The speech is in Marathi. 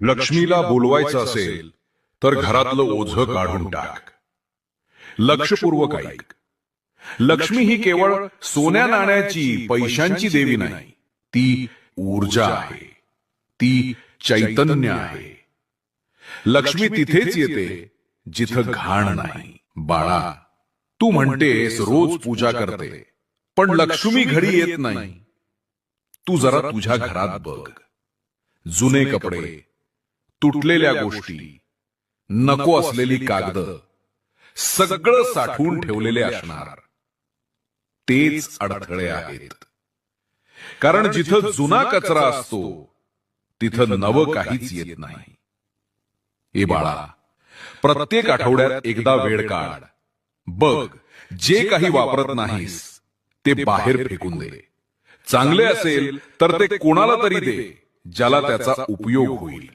लक्ष्मीला बोलवायचं असेल तर घरातलं ओझं काढून टाक. लक्षपूर्वक ऐक. लक्ष्मी ही केवळ सोन्या नाण्याची पैशांची देवी नाही, ती ऊर्जा आहे, ती चैतन्य आहे. लक्ष्मी तिथेच येते जिथं घाण नाही. बाळा, तू म्हणतेस रोज पूजा करते, पण लक्ष्मी घरी येत नाही. तू जरा तुझ्या घरात बघ. जुने कपडे, तुटलेल्या गोष्टी, नको असलेली कागद, सगळं साठवून ठेवलेले असणार. तेच अडथळे आहेत. कारण जिथं जुना कचरा असतो तिथं नवं काहीच येत नाही. ए बाळा, प्रत्येक आठवड्यात एकदा वेळ काढ. बघ, जे काही वापरत नाहीस ते बाहेर फेकून दे. चांगले असेल तर ते कोणाला तरी दे ज्याला त्याचा उपयोग होईल.